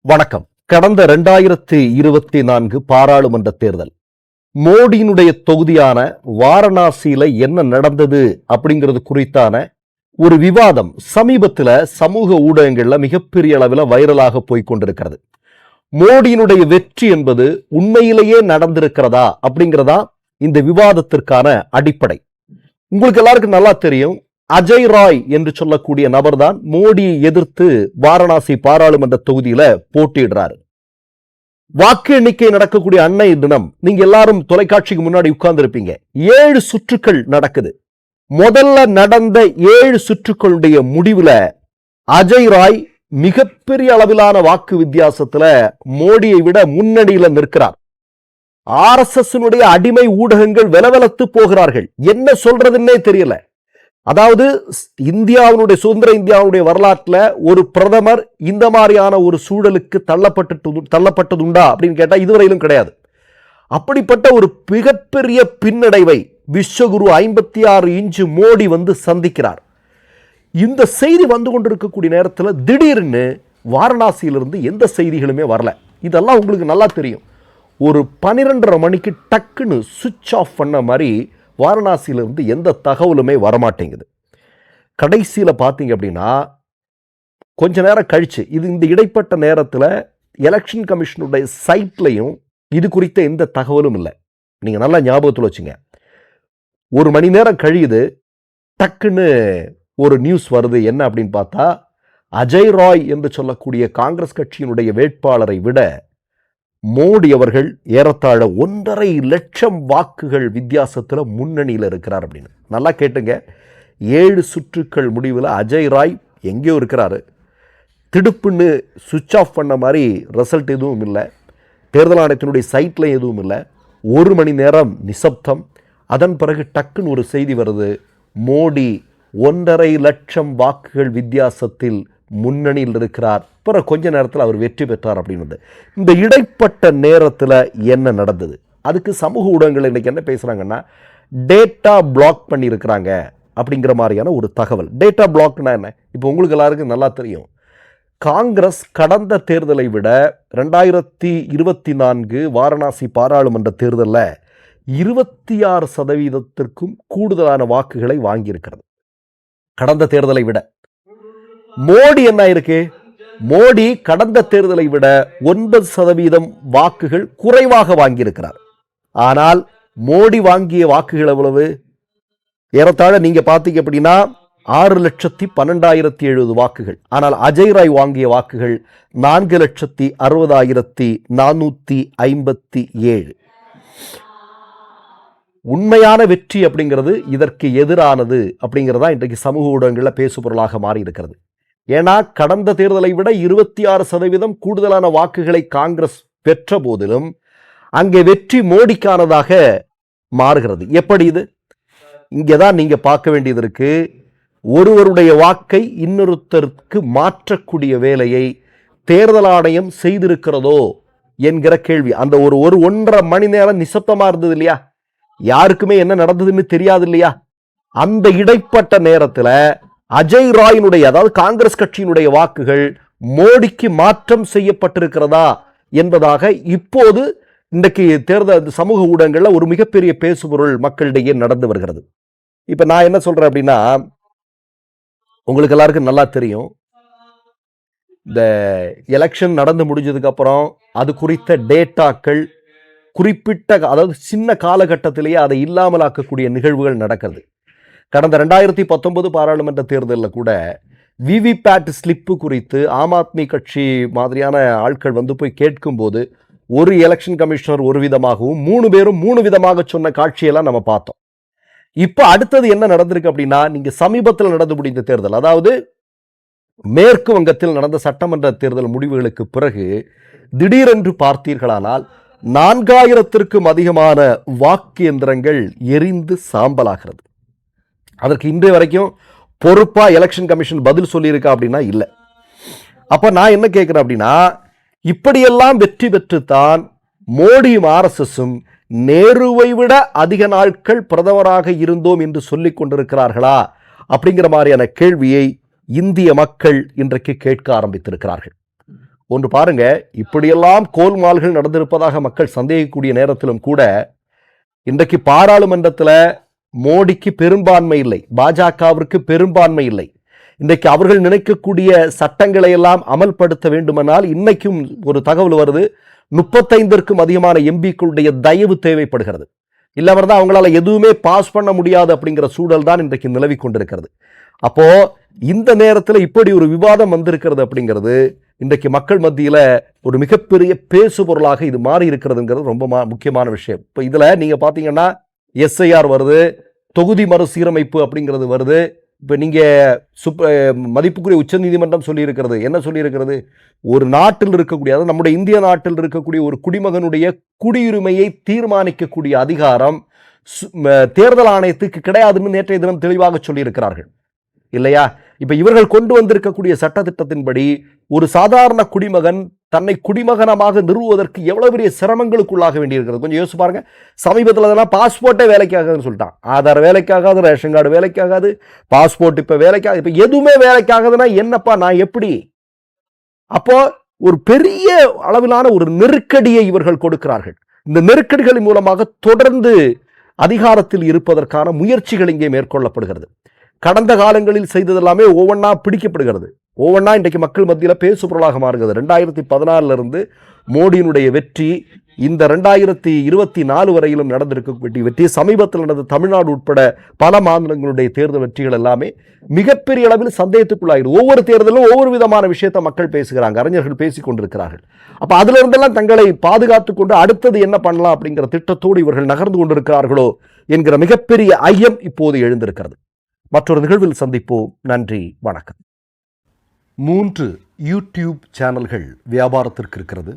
வணக்கம். கடந்த 2024 பாராளுமன்ற தேர்தல் மோடியினுடைய தொகுதியான வாரணாசியில என்ன நடந்தது அப்படிங்கிறது குறித்தான ஒரு விவாதம் சமீபத்தில் சமூக ஊடகங்கள்ல மிகப்பெரிய அளவில் வைரலாக போய்கொண்டிருக்கிறது. மோடியினுடைய வெற்றி என்பது உண்மையிலேயே நடந்திருக்கிறதா அப்படிங்கிறதா இந்த விவாதத்திற்கான அடிப்படை. உங்களுக்கு எல்லாருக்கும் நல்லா தெரியும், அஜய் ராய் என்று சொல்லக்கூடிய நபர்தான் மோடியை எதிர்த்து வாரணாசி பாராளுமன்ற தொகுதியில போட்டியிடுறாரு. வாக்கு எண்ணிக்கை நடக்கக்கூடிய அன்னைய தினம் நீங்க எல்லாரும் தொலைக்காட்சிக்கு முன்னாடி உட்கார்ந்து இருப்பீங்க. 7 சுற்றுக்கள் நடக்குது. முதல்ல நடந்த 7 சுற்றுக்களுடைய முடிவுல அஜய் ராய் மிகப்பெரிய அளவிலான வாக்கு வித்தியாசத்துல மோடியை விட முன்னணியில நிற்கிறார். RSS அடிமை ஊடகங்கள் வெலவெலத்து போகிறார்கள். என்ன சொல்றதுன்னே தெரியல. அதாவது இந்தியாவுடைய சுதந்திர இந்தியாவுடைய வரலாற்றுல ஒரு பிரதமர் இந்த மாதிரியான ஒரு சூழலுக்கு தள்ளப்பட்டதுண்டா அப்படின்னு கேட்டா இதுவரையிலும் கிடையாது. அப்படிப்பட்ட ஒரு மிகப்பெரிய பின்னடைவை விஸ்வகுரு 56 இன்ச்சு மோடி வந்து சந்திக்கிறார். இந்த செய்தி வந்து கொண்டிருக்கக்கூடிய நேரத்தில் திடீர்னு வாரணாசியிலிருந்து எந்த செய்திகளுமே வரல. இதெல்லாம் உங்களுக்கு நல்லா தெரியும். ஒரு 12:30 மணிக்கு டக்குன்னு சுவிட்ச் ஆஃப் பண்ண மாதிரி வாரணாசியிலிருந்து எந்த தகவலுமே வரமாட்டேங்குது. கடைசியில் பார்த்தீங்க அப்படின்னா கொஞ்ச நேரம் கழிச்சு, இந்த இடைப்பட்ட நேரத்தில் எலெக்ஷன் கமிஷனுடைய சைட்லையும் இது குறித்த எந்த தகவலும் இல்லை. நீங்கள் நல்லா ஞாபகத்தில் வச்சுங்க. 1 மணி நேரம் கழியுது, டக்குன்னு ஒரு நியூஸ் வருது. என்ன அப்படின்னு பார்த்தா, அஜய் ராய் என்று சொல்லக்கூடிய காங்கிரஸ் கட்சியினுடைய வேட்பாளரை விட மோடி அவர்கள் ஏறத்தாழ 1.5 லட்சம் வாக்குகள் வித்தியாசத்தில் முன்னணியில் இருக்கிறார் அப்படின்னு. நல்லா கேட்டுங்க. 7 சுற்றுக்கள் முடிவில் அஜய் ராய் எங்கேயோ இருக்கிறாரு. திடுப்புன்னு சுவிட்ச் ஆஃப் பண்ண மாதிரி ரிசல்ட் எதுவும் இல்லை. தேர்தல் ஆணையத்தினுடைய சைட்டில் எதுவும் இல்லை. 1 மணி நேரம் நிசப்தம். அதன் பிறகு டக்குன்னு ஒரு செய்தி வருது, மோடி 1.5 லட்சம் வாக்குகள் வித்தியாசத்தில் முன்னணியில் இருக்கிறார். பிறகு கொஞ்ச நேரத்தில் அவர் வெற்றி பெற்றார் அப்படின்னு. இந்த இடைப்பட்ட நேரத்தில் என்ன நடந்தது? அதுக்கு சமூக ஊடகங்கள் இன்னைக்கு என்ன பேசுறாங்கன்னா, டேட்டா பிளாக் பண்ணியிருக்கிறாங்க அப்படிங்கிற மாதிரியான ஒரு தகவல். டேட்டா பிளாக்னா என்ன? இப்போ உங்களுக்கு எல்லாருக்கும் நல்லா தெரியும். காங்கிரஸ் கடந்த தேர்தலை விட 2024 வாரணாசி பாராளுமன்ற தேர்தலில் 26% கூடுதலான வாக்குகளை வாங்கியிருக்கிறது கடந்த தேர்தலை விட. மோடி என்ன இருக்கு? மோடி கடந்த தேர்தலை விட 9% வாக்குகள் குறைவாக வாங்கியிருக்கிறார். ஆனால் மோடி வாங்கிய வாக்குகள் எவ்வளவு? ஏறத்தாழ நீங்க பார்த்தீங்க அப்படின்னா 6,12,070 வாக்குகள். ஆனால் அஜய் ராய் வாங்கிய வாக்குகள் 4,60,457. உண்மையான வெற்றி அப்படிங்கிறது இதற்கு எதிரானது அப்படிங்கிறதா இன்றைக்கு சமூக ஊடகங்களில் பேசுபொருளாக மாறி இருக்கிறது. ஏன்னா கடந்த தேர்தலை விட 26% கூடுதலான வாக்குகளை காங்கிரஸ் பெற்ற போதிலும் அங்கே வெற்றி மோடிக்கானதாக மாறுகிறது. எப்படி இது? இங்கேதான் நீங்க பார்க்க வேண்டியது இருக்கு. ஒருவருடைய வாக்கை இன்னொருத்தருக்கு மாற்றக்கூடிய வேலையை தேர்தல் ஆணையம் செய்திருக்கிறதோ என்கிற கேள்வி. அந்த ஒரு 1.5 மணி நேரம் நிசப்தமா இருந்தது இல்லையா? யாருக்குமே என்ன நடந்ததுன்னு தெரியாது இல்லையா? அந்த இடைப்பட்ட நேரத்தில் அஜய் ராயினுடைய, அதாவது காங்கிரஸ் கட்சியினுடைய வாக்குகள் மோடிக்கு மாற்றம் செய்யப்பட்டிருக்கிறதா என்பதாக இப்போது இன்றைக்கு தேர்தல் சமூக ஊடகங்கள்ல ஒரு மிகப்பெரிய பேசுபொருள் மக்களிடையே நடந்து வருகிறது. இப்ப நான் என்ன சொல்றேன் அப்படின்னா, உங்களுக்கு எல்லாருக்கும் நல்லா தெரியும், இந்த எலெக்ஷன் நடந்து முடிஞ்சதுக்கு அப்புறம் அது குறித்த டேட்டாக்கள் குறிப்பிட்ட, அதாவது சின்ன காலகட்டத்திலேயே அதை இல்லாமலாக்கக்கூடிய நிகழ்வுகள் நடக்கிறது. கடந்த 2019 பாராளுமன்ற தேர்தலில் கூட விவிபேட் ஸ்லிப்பு குறித்து ஆம் ஆத்மி கட்சி மாதிரியான ஆட்கள் வந்து போய் கேட்கும்போது ஒரு எலெக்ஷன் கமிஷனர் ஒரு விதமாகவும் 3 பேரும் 3 விதமாக சொன்ன காட்சியெல்லாம் நம்ம பார்த்தோம். இப்போ அடுத்தது என்ன நடந்திருக்கு அப்படின்னா, நீங்க சமீபத்தில் நடந்து முடிந்த தேர்தல், அதாவது மேற்கு வங்கத்தில் நடந்த சட்டமன்ற தேர்தல் முடிவுகளுக்கு பிறகு திடீரென்று பார்த்தீர்களானால் 4000த்திற்கும் அதிகமான வாக்கு எந்திரங்கள் எரிந்து சாம்பலாகிறது. அதற்கு இன்றைய வரைக்கும் பொறுப்பா எலெக்ஷன் கமிஷன் பதில் சொல்லியிருக்கா அப்படின்னா இல்லை. அப்ப நான் என்ன கேட்கிறேன் அப்படின்னா, இப்படியெல்லாம் வெற்றி பெற்றுத்தான் மோடியும் RSSம் நேருவை விட அதிக நாட்கள் பிரதமராக இருந்தோம் என்று சொல்லிக் கொண்டிருக்கிறார்களா அப்படிங்கிற மாதிரியான கேள்வியை இந்திய மக்கள் இன்றைக்கு கேட்க ஆரம்பித்திருக்கிறார்கள். ஒன்று பாருங்க, இப்படியெல்லாம் கோல்மால்கள் நடந்திருப்பதாக மக்கள் சந்தேகிக்கக்கூடிய நேரத்திலும் கூட இன்றைக்கு பாராளுமன்றத்தில் மோடிக்கு பெரும்பான்மை இல்லை, பாஜகவிற்கு பெரும்பான்மை இல்லை. இன்றைக்கு அவர்கள் நினைக்கக்கூடிய சட்டங்களை எல்லாம் அமல்படுத்த வேண்டுமானால் இன்னைக்கும் ஒரு தகவல் வருது, 35க்கும் அதிகமான எம்பிக்களுடைய தயவு தேவைப்படுகிறது. இல்லாமல் தான் அவங்களால எதுவுமே பாஸ் பண்ண முடியாது அப்படிங்கிற சூழல் தான் இன்றைக்கு நிலவி கொண்டிருக்கிறது. அப்போ இந்த நேரத்தில் இப்படி ஒரு விவாதம் வந்திருக்கிறது அப்படிங்கிறது இன்றைக்கு மக்கள் மத்தியில ஒரு மிகப்பெரிய பேசு பொருளாக இது மாறி இருக்கிறதுங்கிறது ரொம்ப முக்கியமான விஷயம். இப்போ இதுல நீங்க பாத்தீங்கன்னா எஸ்ஐஆர் வருது, தொகுதி மறுசீரமைப்பு அப்படிங்கிறது வருது. இப்ப நீங்க மதிப்புக்குரிய உச்ச நீதிமன்றம் சொல்லி இருக்கிறது, என்ன சொல்லி இருக்கிறது, ஒரு நாட்டில் இருக்கக்கூடிய, அதாவது நம்முடைய இந்திய நாட்டில் இருக்கக்கூடிய ஒரு குடிமகனுடைய குடியுரிமையை தீர்மானிக்கக்கூடிய அதிகாரம் தேர்தல் ஆணையத்துக்கு கிடையாதுன்னு நேற்றைய தினம் தெளிவாக சொல்லி இருக்கிறார்கள் இல்லையா? இப்ப இவர்கள் கொண்டு வந்திருக்கக்கூடிய சட்டத்திட்டத்தின்படி ஒரு சாதாரண குடிமகன் தன்னை குடிமகனமாக நிறுவுவதற்கு எவ்வளவு பெரிய சிரமங்களுக்குள்ளாக வேண்டியிருக்கிறது. கொஞ்சம் யோசிச்சு பாருங்க. சமீபத்தில் பாஸ்போர்ட்டே வேலைக்காகாதுன்னு சொல்லிட்டான். ஆதார் வேலைக்காகாது, ரேஷன் கார்டு வேலைக்காகாது, பாஸ்போர்ட் இப்ப வேலைக்காக, இப்ப எதுவுமே வேலைக்காகுதுன்னா என்னப்பா நான் எப்படி? அப்போ ஒரு பெரிய அளவிலான ஒரு நெருக்கடியை இவர்கள் கொடுக்கிறார்கள். இந்த நெருக்கடிகளின் மூலமாக தொடர்ந்து அதிகாரத்தில் இருப்பதற்கான முயற்சிகள் இங்கே மேற்கொள்ளப்படுகிறது. கடந்த காலங்களில் செய்ததெல்லாமே ஒவ்வொன்றா பிடிக்கப்படுகிறது, ஒவ்வொன்றா இன்றைக்கு மக்கள் மத்தியில் பேசு பொருளாக மாறுகிறது. 2014 இருந்து மோடியினுடைய வெற்றி, இந்த 2024 வரையிலும் நடந்திருக்கக்கூடிய வெற்றி, சமீபத்தில் நடந்த தமிழ்நாடு உட்பட பல மாநிலங்களுடைய தேர்தல் வெற்றிகள் எல்லாமே மிகப்பெரிய அளவில் சந்தேகத்துக்குள்ளாகிறது. ஒவ்வொரு தேர்தலும் ஒவ்வொரு விதமான விஷயத்தை மக்கள் பேசுகிறாங்க, அறிஞர்கள் பேசிக் கொண்டிருக்கிறார்கள். அப்ப அதுல இருந்தெல்லாம் தங்களை பாதுகாத்துக் கொண்டு அடுத்தது என்ன பண்ணலாம் அப்படிங்கிற திட்டத்தோடு இவர்கள் நகர்ந்து கொண்டிருக்கிறார்களோ என்கிற மிகப்பெரிய ஐயம் இப்போது எழுந்திருக்கிறது. மற்றொரு நிகழ்வில் சந்திப்போம். நன்றி, வணக்கம். 3 யூடியூப் சேனல்கள் வியாபாரத்திற்கு இருக்கிறது.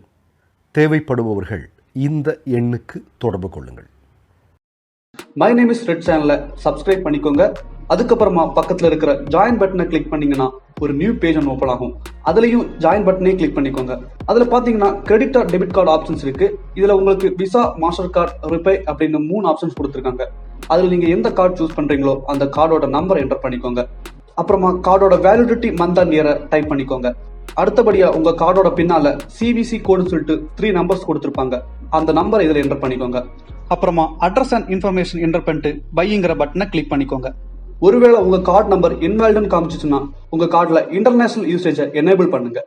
தேவைப்படுபவர்கள் இந்த எண்ணுக்கு தொடர்பு கொள்ளுங்கள். மை நேம் இஸ் ரெட் சேனலை சப்ஸ்கிரைப் பண்ணிக்கோங்க. அதுக்கப்புறமா பக்கத்தில் இருக்கிற ஜாயின் பட்டனை கிளிக் பண்ணீங்கன்னா ஒரு நியூ பேஜ் ஒன்று ஓப்பன் ஆகும். அதுலயும் ஜாயின் பட்டனே கிளிக் பண்ணிக்கோங்க. அதுல பாத்தீங்கன்னா credit R debit card options இருக்கு. இதுல உங்களுக்கு விசா, மாஸ்டர் கார்டு, ரிப்பே அப்படின்னு 3 ஆப்ஷன்ஸ் கொடுத்துருக்காங்க. அதுல நீங்க எந்த கார்டு சூஸ் பண்றீங்களோ அந்த கார்டோட நம்பர் என்டர் பண்ணிக்கோங்க. அப்புறமா கார்டோட வேலிடிட்டி மந்த் அண்ட் இயரை டைப் பண்ணிக்கோங்க. அடுத்தபடியா உங்க கார்டோட பின்னால சிவிசி கோடுன்னு சொல்லிட்டு 3 நம்பர்ஸ் கொடுத்துருப்பாங்க. அந்த நம்பர் இதுல என்டர் பண்ணிக்கோங்க. அப்புறமா அட்ரஸ் அண்ட் இன்ஃபர்மேஷன் என்டர் பண்ணிட்டு பைங்கிற பட்டனை கிளிக் பண்ணிக்கோங்க. ஒருவேளை உங்க கார்டு நம்பர் இன்வாலிட்னு காமிச்சிச்சுன்னா உங்க கார்டுல இன்டர்நேஷனல் யூசேஜை எனேபிள் பண்ணுங்க.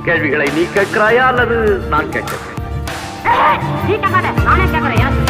கேள்விகளை நீ கேட்கிறாயா அல்லது நான் கேட்கிறேன்? நீ கேட்காத, நானே கேட்கிறேன்.